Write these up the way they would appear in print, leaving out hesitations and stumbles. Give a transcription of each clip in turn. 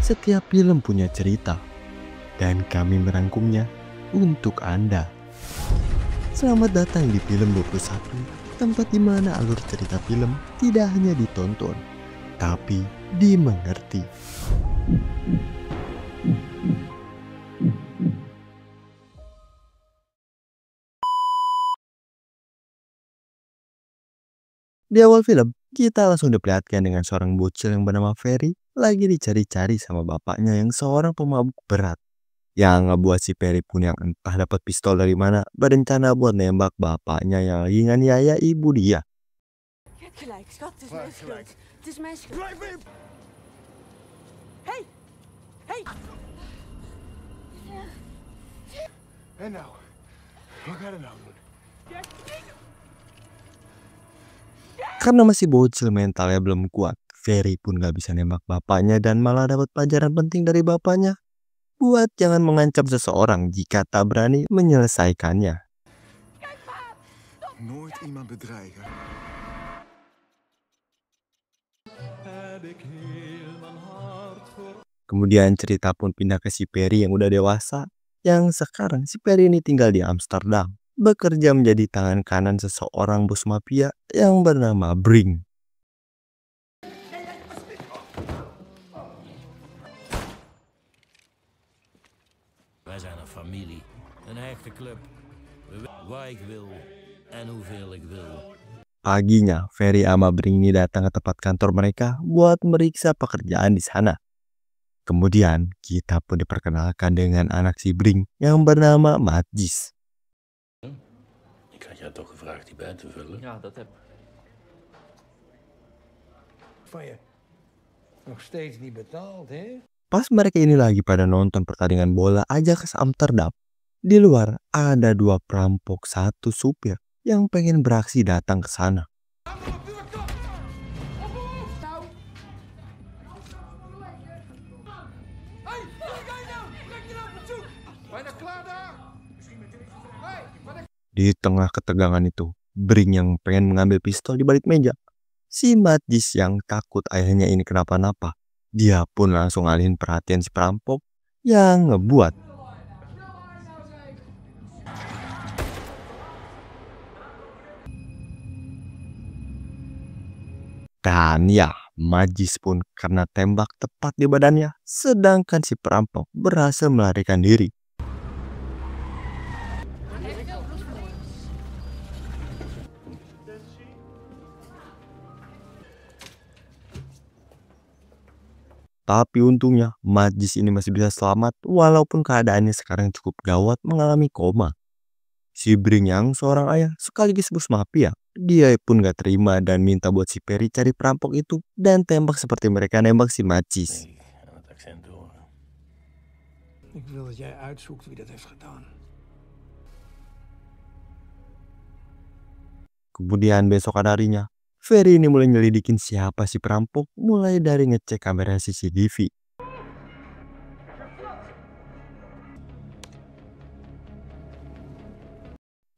Setiap film punya cerita, dan kami merangkumnya untuk Anda. Selamat datang di Film 21, tempat di mana alur cerita film tidak hanya ditonton, tapi dimengerti. Di awal film, kita langsung diperlihatkan dengan seorang bocil yang bernama Ferry lagi dicari-cari sama bapaknya yang seorang pemabuk berat. Yang ngebuat si Ferry pun yang entah dapat pistol dari mana berencana buat nembak bapaknya yang lagi nganiaya ibu dia. Je hebt gelijk, schat. Het is mijn schuld. Het is mijn schuld. Hey! Hey! En nou? Wat ga je nou doen? Karena masih bocil mentalnya belum kuat, Ferry pun gak bisa nembak bapaknya dan malah dapat pelajaran penting dari bapaknya. Buat jangan mengancam seseorang jika tak berani menyelesaikannya. Nooit iemand bedreigen. Kemudian cerita pun pindah ke si Ferry yang udah dewasa. Yang sekarang si Ferry ini tinggal di Amsterdam. Bekerja menjadi tangan kanan seseorang bos mafia yang bernama Brink. Wij zijn een familie, een hechte club. Waar ik wil en hoeveel ik wil. Paginya, Ferry sama Brink ini datang ke tempat kantor mereka buat meriksa pekerjaan di sana. Kemudian, kita pun diperkenalkan dengan anak si Brink yang bernama Matjis. Ik had jou toch gevraagd die bij te vullen? Ja, dat heb ik. Van je nog steeds niet betaald, hè? Pas mereka ini lagi pada nonton pertandingan bola Ajax Amsterdam, di luar ada dua perampok satu supir yang pengen beraksi datang ke sana. Di tengah ketegangan itu, Brink yang pengen mengambil pistol di balik meja. Si Matjis yang takut ayahnya ini kenapa-napa, dia pun langsung alihin perhatian si perampok yang ngebuat dan ya, Matjis pun kena tembak tepat di badannya, sedangkan si perampok berhasil melarikan diri. Tapi untungnya Matjis ini masih bisa selamat walaupun keadaannya sekarang cukup gawat mengalami koma. Si Brink yang seorang ayah sekaligus bos mafia, dia pun gak terima dan minta buat si Ferry cari perampok itu dan tembak seperti mereka nembak si Matjis. Nee, aan het accent horen. Ik wil dat jij uitzoekt wie dat heeft gedaan. Kemudian besokan harinya, Ferry ini mulai nyelidikin siapa si perampok mulai dari ngecek kamera CCTV.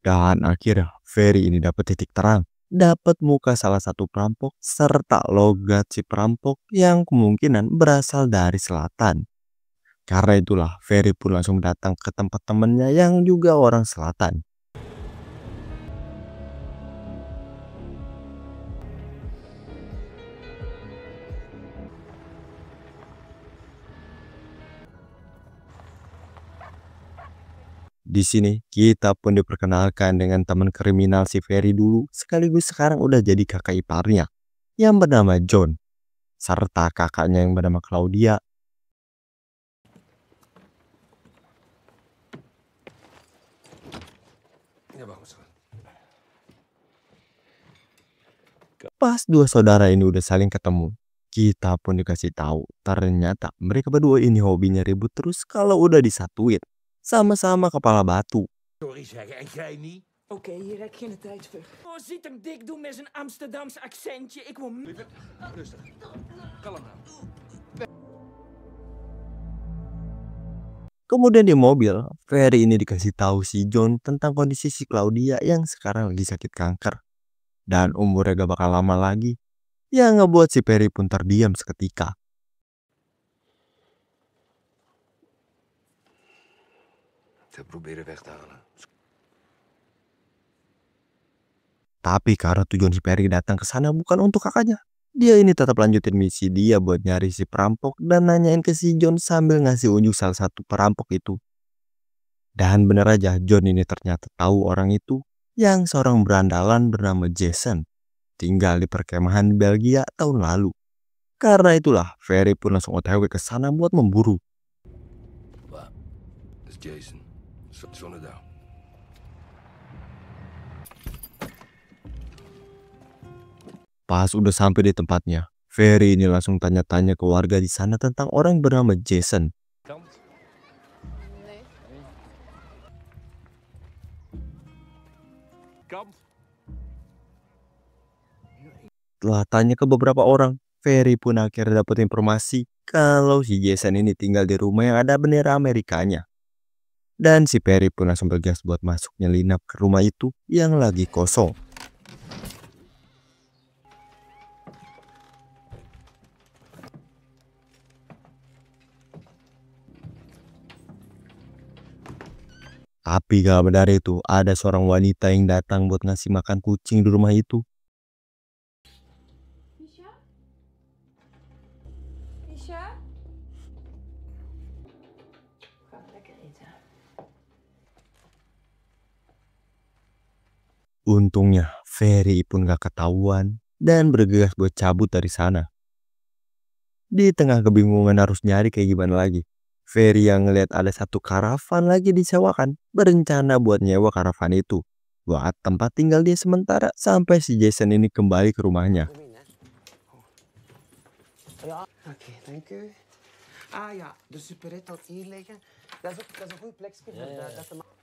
Dan akhirnya Ferry ini dapat titik terang, dapat muka salah satu perampok serta logat si perampok yang kemungkinan berasal dari selatan. Karena itulah Ferry pun langsung datang ke tempat temennya yang juga orang selatan. Di sini kita pun diperkenalkan dengan teman kriminal si Ferry dulu, sekaligus sekarang udah jadi kakak iparnya yang bernama John, serta kakaknya yang bernama Claudia. Ja, wacht eens. Pas dua saudara ini udah saling ketemu, kita pun dikasih tahu ternyata mereka berdua ini hobinya ribut terus kalau udah disatuin. Sama-sama kepala batu. Sorry zeggen, en jij niet? Oké, hier heb ik geen tijd voor. Oh, ziet hem dik doen met zijn Amsterdamse accentje. Ik wil... Rustig. Kalm nou. Kemudian di mobil, Ferry ini dikasih tahu si John tentang kondisi si Claudia yang sekarang lagi sakit kanker. Dan umurnya gak bakal lama lagi. Yang ngebuat si Ferry pun terdiam seketika. Ze proberen weg te halen. Tapi karena tujuan si Perry datang ke sana bukan untuk kakaknya, dia ini tetap lanjutin misi dia buat nyari si perampok dan nanyain ke si John sambil ngasih unjuk salah satu perampok itu. Dan bener aja, John ini ternyata tahu orang itu yang seorang berandalan bernama Jason, tinggal di perkemahan Belgia tahun lalu. Karena itulah, Ferry pun langsung OTW ke sana buat memburu. Waar? Dat is Jason. Zonnedaal. Pas udah sampai di tempatnya, Ferry ini langsung tanya-tanya ke warga di sana tentang orang yang bernama Jason. Setelah tanya ke beberapa orang, Ferry pun akhirnya dapat informasi kalau si Jason ini tinggal di rumah yang ada bendera Amerikanya. Dan si Ferry pun langsung bergegas buat masuk nyelinap ke rumah itu yang lagi kosong. Tapi gak benar itu, ada seorang wanita yang datang buat ngasih makan kucing di rumah itu. Misha? Misha? Gaan we lekker eten. Untungnya, Ferry pun gak ketahuan dan bergegas buat cabut dari sana. Di tengah kebingungan harus nyari kayak gimana lagi, Ferry yang ngeliat ada satu karavan lagi disewakan, berencana buat nyewa karavan itu buat tempat tinggal dia sementara sampai si Jason ini kembali ke rumahnya. Oké, dank u. Ah ja, de superrit had hier liggen. Dat is een goed plekje voor dat te maken.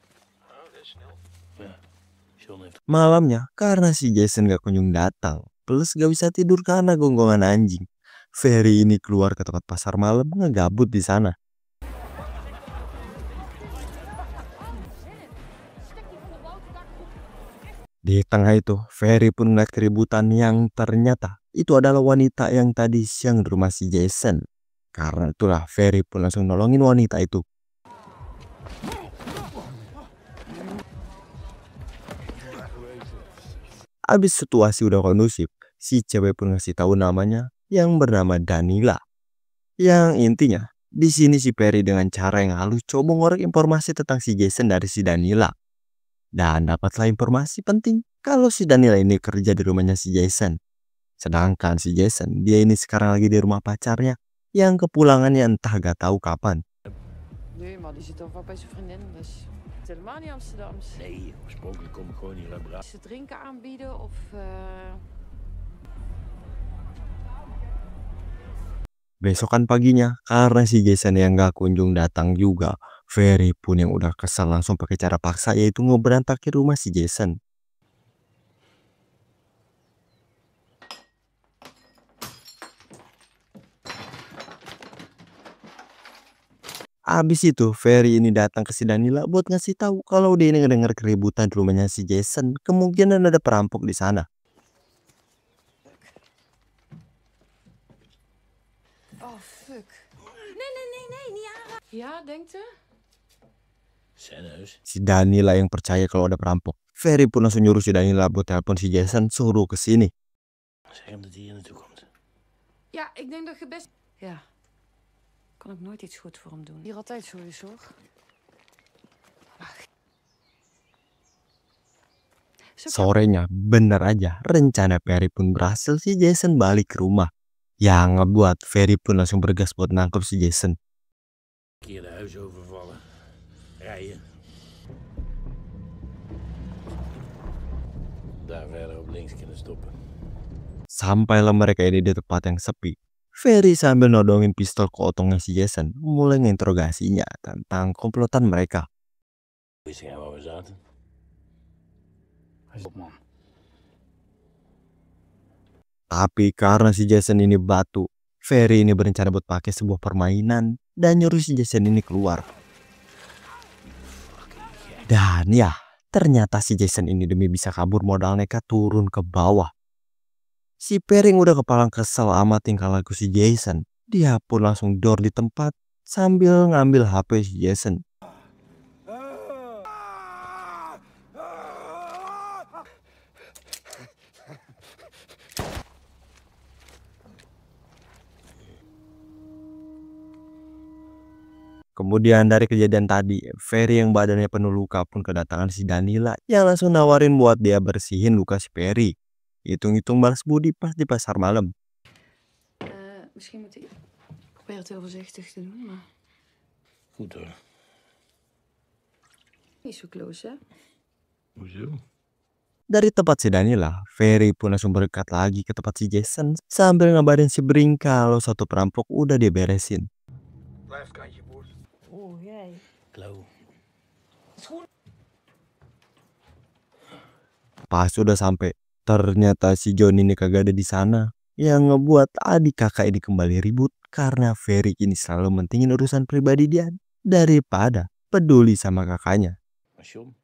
Malamnya, karena si Jason gak kunjung datang, plus gak bisa tidur karena gonggongan anjing, Ferry ini keluar ke tempat pasar malam ngegabut di sana. Di tengah itu, Ferry pun ngeliat keributan yang ternyata itu adalah wanita yang tadi siang di rumah si Jason. Karena itulah, Ferry pun langsung nolongin wanita itu. Abis situasi udah kondusif, si cewek pun ngasih tahu namanya yang bernama Danila. Yang intinya, di sini si Ferry dengan cara yang halus coba ngorek informasi tentang si Jason dari si Danila. Dan dapatlah informasi penting kalau si Danila ini kerja di rumahnya si Jason. Sedangkan si Jason, dia ini sekarang lagi di rumah pacarnya yang kepulangannya entah gak tahu kapan. Nee, maar die zit toch wel bij zijn vriendin, dus het is helemaal niet Amsterdams. Nee, oorspronkelijk kom ik gewoon hier uit Brabant. Ze drinken aanbieden of... Besokan paginya, karena si Jason yang gak kunjung datang juga, Ferry pun yang udah kesal langsung pakai cara paksa yaitu ngeberantakin rumah si Jason. Abis itu, Ferry ini datang ke si Danila buat ngasih tahu kalau dia ini ngedenger keributan di rumahnya si Jason. Kemungkinan ada perampok di sana. Oh, fuck. Nee, niet aanraken. Ja, denkt u? Serieus? Si Danila yang percaya kalau ada perampok. Ferry pun langsung nyuruh si Danila buat telepon si Jason suruh ke sini. Zeg hem dat hij hier naartoe komt. Ja, ik denk dat je best... Ja. Kan ik nooit iets goed voor hem doen. Hier altijd zo is, hoor. Wacht. Sorenya, bener aja, rencana Ferry pun berhasil si Jason balik ke rumah. Yang ngebuat Ferry pun langsung bergas buat nangkep si Jason. Een keer de huis overvallen. Rijden. Daar verder op links kunnen stoppen. Sampailah mereka ini di tempat yang sepi. Ferry sambil nodongin pistol ke otongnya si Jason mulai nginterogasinya tentang komplotan mereka. Wist jij waar we zaten? Hij is op, man. Tapi karena si Jason ini batu, Ferry ini berencana buat pakai sebuah permainan dan nyuruh si Jason ini keluar. Dan ya, ternyata si Jason ini demi bisa kabur modal nekat turun ke bawah. Si Ferry yang udah kepalang kesel amat tingkah laku si Jason, dia pun langsung door di tempat sambil ngambil HP si Jason. Kemudian dari kejadian tadi, Ferry yang badannya penuh luka pun kedatangan si Danila yang langsung nawarin buat dia bersihin luka si Ferry. Hitung-hitung balas budi pas di pasar malam. Misschien moet ik... Ik probeer het heel voorzichtig te doen, maar... Goed hoor. Niet zo close, hè? Hoezo? Dari tempat si Danila, Ferry pun langsung berangkat lagi ke tempat si Jason sambil ngabarin si Bring kalau satu perampok udah diberesin. Blijf kantje, boer. Oh, jij. Klauw. Pas udah sampai, ternyata si John ini kagak ada di sana. Yang ngebuat adik kakak ini kembali ribut karena Ferry ini selalu mentingin urusan pribadi dia daripada peduli sama kakaknya. John,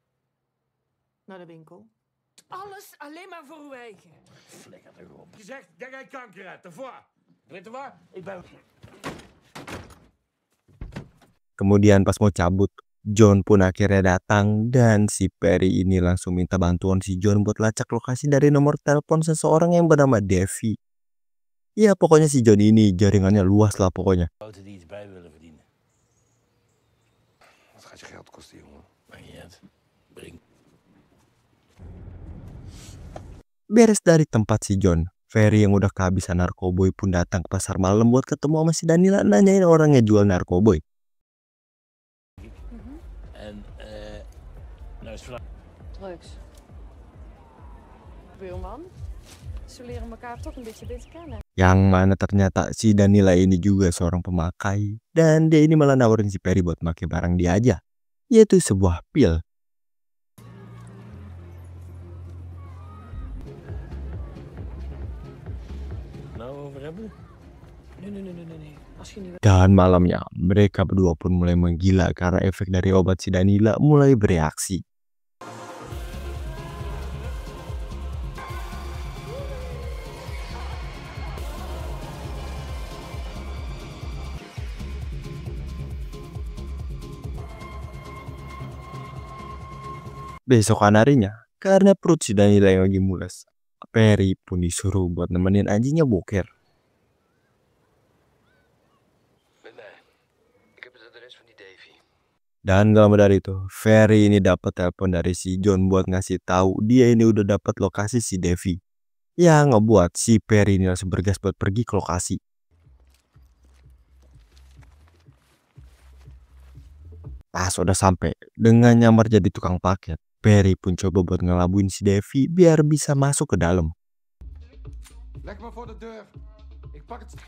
Naar de winkel. Alles alleen maar voor uw eigen. flikker erop. Gezegd dat jij kanker hebt, daarvoor. Weet je wat? Ik ben... Kemudian pas mau cabut, John pun akhirnya datang dan si Perry ini langsung minta bantuan si John buat lacak lokasi dari nomor telepon seseorang yang bernama Devi. Ya pokoknya si John ini jaringannya luas lah pokoknya. Fouten die iets bij willen verdienen. Wat gaat je geld kosten, jongen? Maakt niet uit. Breng. Beres dari tempat si John, Ferry yang udah kehabisan narkoboy pun datang ke pasar malam buat ketemu sama si Danila nanyain orangnya jual narkoboy. En, nou is vlak. Drugs. Buurman. Ze leren elkaar toch een beetje beter kennen. Yang mana ternyata si Danila ini juga seorang pemakai. Dan dia ini malah nawarin si Perry buat pakai barang dia aja. Yaitu sebuah pil. Nou over hebben? Nee. Als je nu... Dan malamnya mereka berdua pun mulai menggila karena efek dari obat si Danila mulai bereaksi. Besokan harinya, karena perut si Danila yang lagi mules, Perry pun disuruh buat nemenin anjingnya boker. Met mij. Ik heb het adres van die Davy. Dan gak lama dari itu, Ferry ini dapat telepon dari si John buat ngasih tahu dia ini udah dapat lokasi si Devi. Yang ngebuat si Perry ini langsung bergas buat pergi ke lokasi. Pas udah sampai, dengan nyamar jadi tukang paket, Perry pun coba buat ngelabuin si Devi biar bisa masuk ke dalam. Leg maar voor de deur. Ik pak het.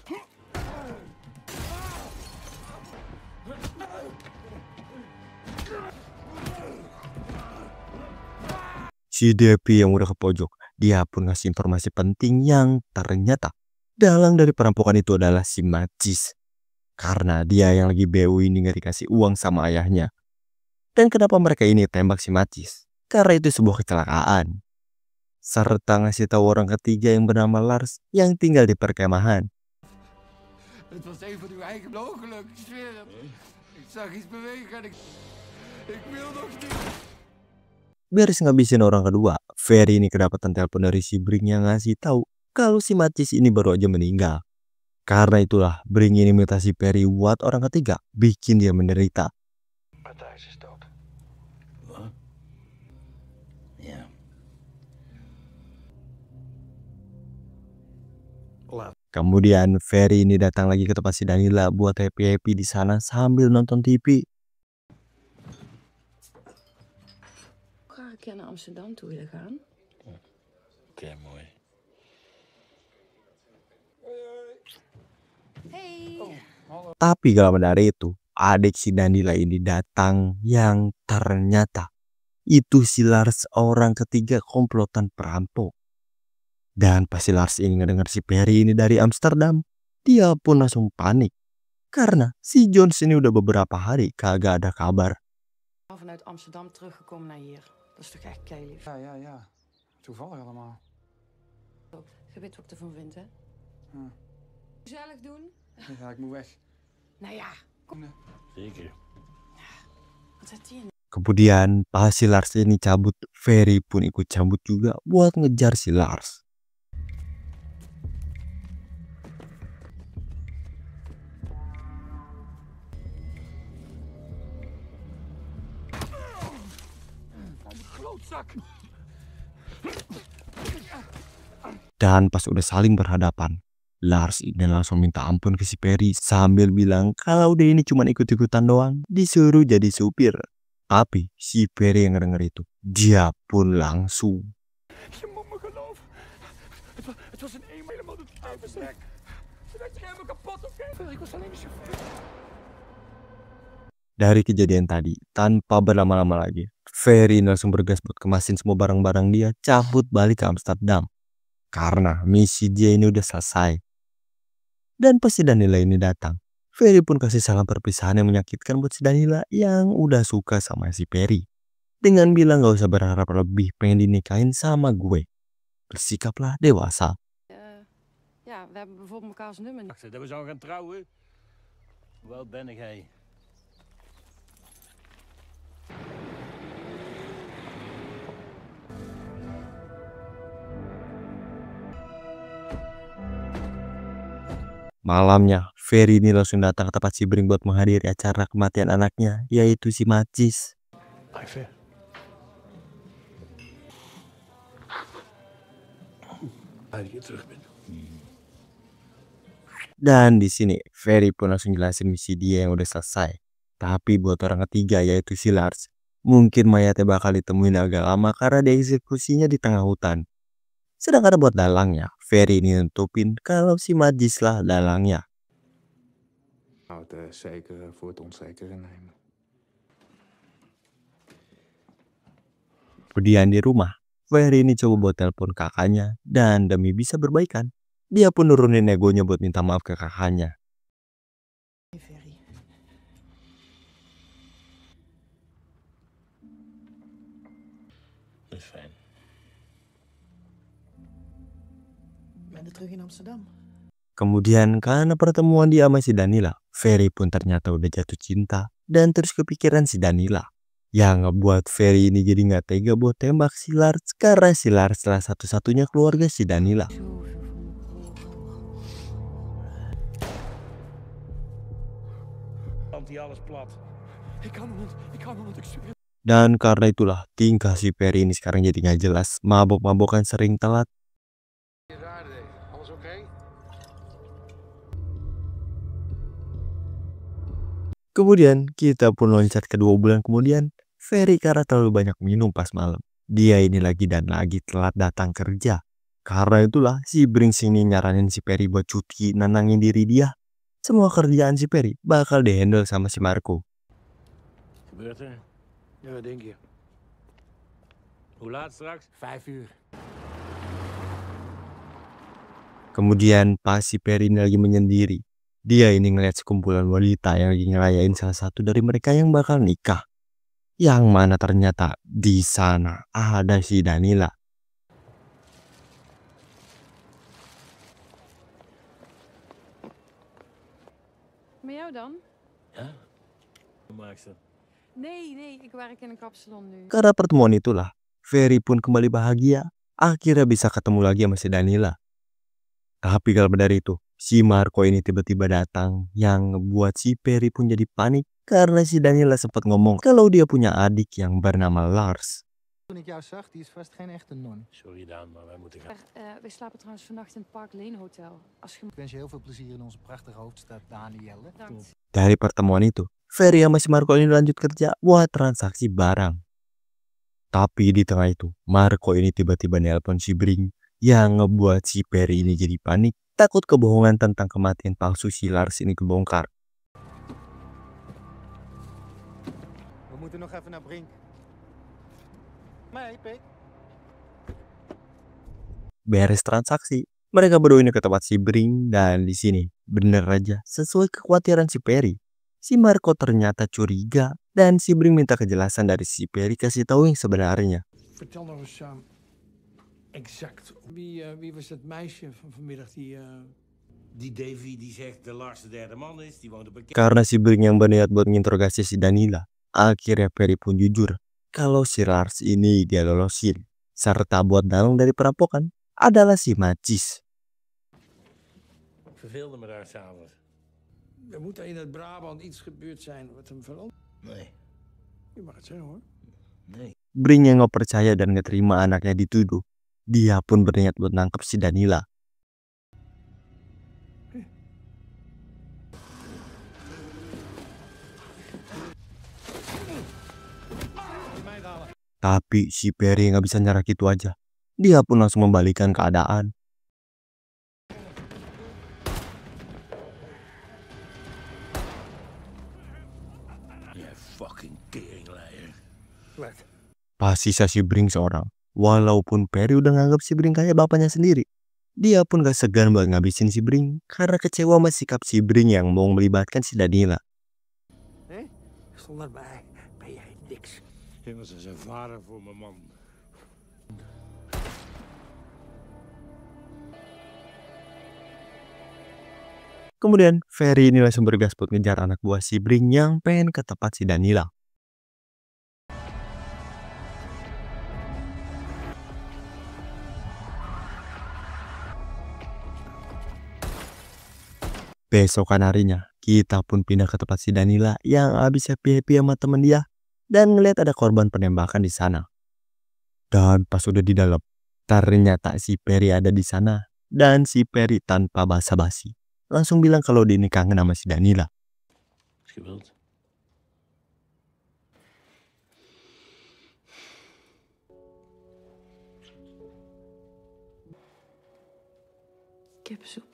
Si Devi yang udah ke pojok, dia pun ngasih informasi penting yang ternyata dalang dari perampokan itu adalah si Macis. Karena dia yang lagi BU ini gak dikasih uang sama ayahnya. Dan kenapa mereka ini tembak si Macis? Karena itu sebuah kecelakaan. Serta ngasih tahu orang ketiga yang bernama Lars yang tinggal di perkemahan. Het was een van uw eigen ongeluk, ik zweer het. Ik zag iets bewegen en ik wil nog niet. Beres ngabisin orang kedua, Ferry ini kedapatan telepon dari si Bring yang ngasih tahu kalau si Macis ini baru aja meninggal. Karena itulah Bring ini minta si Perry buat orang ketiga, bikin dia menderita. Matthijs is dood. Wat? Ja. Kemudian Ferry ini datang lagi ke tempat si Danila buat happy-happy di sana sambil nonton TV. Graag een keer naar Amsterdam toe willen gaan. Oké, mooi. Hey. Tapi gak lama dari itu, adik si Danila ini datang yang ternyata itu si Lars orang ketiga komplotan perampok. Dan pas si Lars ini ngedenger si Perry ini dari Amsterdam, dia pun langsung panik. Karena si Jones ini udah beberapa hari kagak ada kabar. Vanuit Amsterdam teruggekomen naar hier. Dat is toch echt keilief. Ja. Toevallig allemaal. Je weet wat ik ervan vind, hè? Hm. Gezellig doen? Ja, ik moet weg. Nou ja, Zeker. wat zit hier? Kemudian pas si Lars ini cabut, Ferry pun ikut cabut juga buat ngejar si Lars. klootzak! Dan pas udah saling berhadapan, Lars ini langsung minta ampun ke si Perry sambil bilang kalau dia ini cuma ikut-ikutan doang, disuruh jadi supir. Tapi si Perry yang denger itu, dia pun langsung. Je moet me geloven. Het was een helemaal de tyfusrek. Ze werd zich helemaal kapot, oké? Ik was alleen de chauffeur. Dari kejadian tadi, tanpa berlama-lama lagi, Ferry langsung bergas buat kemasin semua barang-barang dia, cabut balik ke Amsterdam. Karena misi dia ini udah selesai. Dan pas si Danila ini datang, Ferry pun kasih salam perpisahan yang menyakitkan buat si Danila yang udah suka sama si Perry. Dengan bilang gak usah berharap lebih, pengen dinikahin sama gue. Bersikaplah dewasa. Ja, we hebben bijvoorbeeld mekaars nummer niet. Wacht, dat we zouden gaan trouwen? Hoe oud ben hij? Malamnya, Ferry ini langsung datang ke tempat si Bring buat menghadiri acara kematian anaknya, yaitu si Matthijs. Even. Je terug bent. Dan di sini, Ferry pun langsung jelasin misi dia yang udah selesai. Tapi buat orang ketiga, yaitu si Lars, mungkin mayatnya bakal ditemuin agak lama karena dieksekusinya di tengah hutan. Sedangkan buat dalangnya, Ferry ini nutupin kalau si Matthijs lah dalangnya. Nou, het zeker voor het onzekere nemen. Kemudian di rumah, Ferry ini coba buat telepon kakaknya dan demi bisa berbaikan, dia pun nurunin egonya buat minta maaf ke kakaknya. Ferry. Dat is fijn. Ben je terug in Amsterdam? Kemudian karena pertemuan dia sama si Danila, Ferry pun ternyata udah jatuh cinta dan terus kepikiran si Danila. Yang ngebuat Ferry ini jadi gak tega buat tembak si Lars karena si Lars salah satu-satunya keluarga si Danila. Die alles plat. Ik kan hem, want ik zweer. Dan karena itulah tingkah si Ferry ini sekarang jadi gak jelas, mabok-mabokan sering telat. Alles oké? Kemudian kita pun loncat ke 2 bulan kemudian, Ferry karena terlalu banyak minum pas malam. Dia ini lagi dan lagi telat datang kerja. Karena itulah si Brings ini nyaranin si Ferry buat cuti nenangin diri dia. Semua kerjaan si Ferry bakal dihandle sama si Marco. Gebeurt er? Ja, wat denk je? Hoe laat straks? 5 uur. Kemudian pas si Ferry ini lagi menyendiri, dia ini ngeliat sekumpulan wanita yang lagi ngerayain salah satu dari mereka yang bakal nikah. Yang mana ternyata di sana ada si Danila. Met jou dan? Ja? Hoe maakt ze? Nee, ik werk in een kapsalon nu. Karena pertemuan itulah, Ferry pun kembali bahagia. Akhirnya bisa ketemu lagi sama si Danila. Tapi kalau dari itu, si Marco ini tiba-tiba datang yang ngebuat si Ferry pun jadi panik. Karena si Danila sempat ngomong kalau dia punya adik yang bernama Lars. Toen ik jou zag, die is vast geen echte non. Sorry Daan, maar wij moeten gaan. We slapen trouwens vannacht in het Park Lane Hotel. Als je... Ik wens je heel veel plezier in onze prachtige hoofdstad, Danielle. Bedankt. Dari pertemuan itu, Ferry sama si Marco ini lanjut kerja buat transaksi barang. Tapi di tengah itu, Marco ini tiba-tiba nelpon si Bring yang ngebuat si Ferry ini jadi panik. Takut kebohongan tentang kematian palsu si Lars ini kebongkar. We moeten nog even naar Brink. Nee, Pik. Beres transaksi, mereka berdua ini ke tempat si Bring dan di sini bener aja sesuai kekhawatiran si Ferry. Si Marco ternyata curiga dan si Bring minta kejelasan dari si Ferry kasih tahu yang sebenarnya. Vertel nog eens exact. Wie was dat meisje van vanmiddag die... Die Davy die zegt de Lars de derde man is, die woont op een... Karena si Bring yang berniat buat menginterogasi si Danila, akhirnya Ferry pun jujur kalau si Lars ini dia lolosin. Serta buat dalang dari perampokan adalah si Matthijs. Ik verveelde me daar s'avonds. Er moet in het Brabant iets gebeurd zijn wat hem verandert. Nee. Je mag het zeggen hoor. Nee. Bring yang gak percaya dan gak terima anaknya dituduh, dia pun berniat buat nangkep si Danila. Tapi si Perry gak bisa nyerah gitu aja. Dia pun langsung membalikan keadaan. Pas sisa si Bring seorang. Walaupun Perry udah nganggap si Bring kayak bapaknya sendiri, dia pun gak segan buat ngabisin si Bring karena kecewa sama sikap si Bring yang mau melibatkan si Danila. Zonder mij ben jij niks. Je was als een vader voor mijn man. Kemudian Ferry ini langsung bergas buat ngejar anak buah si Bring yang pengen ke tempat si Danila. Besokan harinya, kita pun pindah ke tempat si Danila yang habis happy-happy sama temen dia dan ngeliat ada korban penembakan di sana. Dan pas udah di dalam, ternyata si Perry ada di sana dan si Perry tanpa basa-basi langsung bilang kalau dia ini kangen sama si Danila. Kippensoep.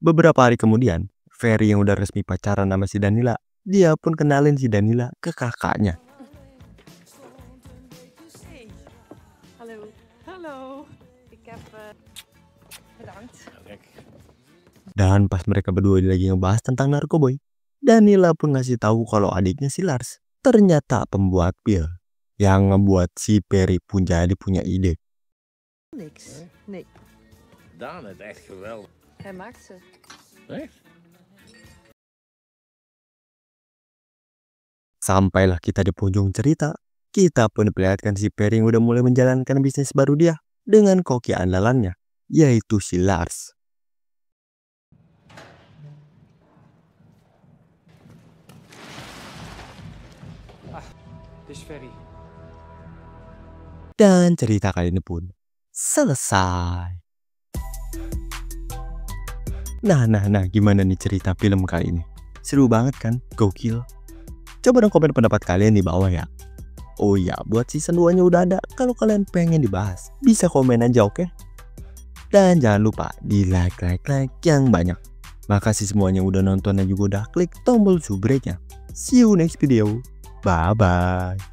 Beberapa hari kemudian, Ferry yang udah resmi pacaran sama si Danila, dia pun kenalin si Danila ke kakaknya. Hallo. Hallo. Ik heb bedankt. Dan pas mereka berdua lagi ngebahas tentang narkoboy, Danila pun ngasih tahu kalau adiknya si Lars ternyata pembuat pil, yang ngebuat si Perry pun jadi punya ide. Niks. Nee. Daan het echt geweldig. Hij maakt ze. Echt? Sampailah kita di penghujung cerita, kita pun diperlihatkan si Perry yang udah mulai menjalankan bisnis baru dia dengan koki andalannya, yaitu si Lars. Het is Ferry. Dan cerita kali ini pun selesai. Nah, gimana nih cerita film kali ini? Seru banget kan? Gokil. Coba dong komen pendapat kalian di bawah ya. Oh ya, buat season 2-nya udah ada. Kalau kalian pengen dibahas, bisa komen aja, oke? Dan jangan lupa di like yang banyak. Makasih semuanya udah nonton dan juga udah klik tombol subscribe-nya. See you next video. Bye-bye.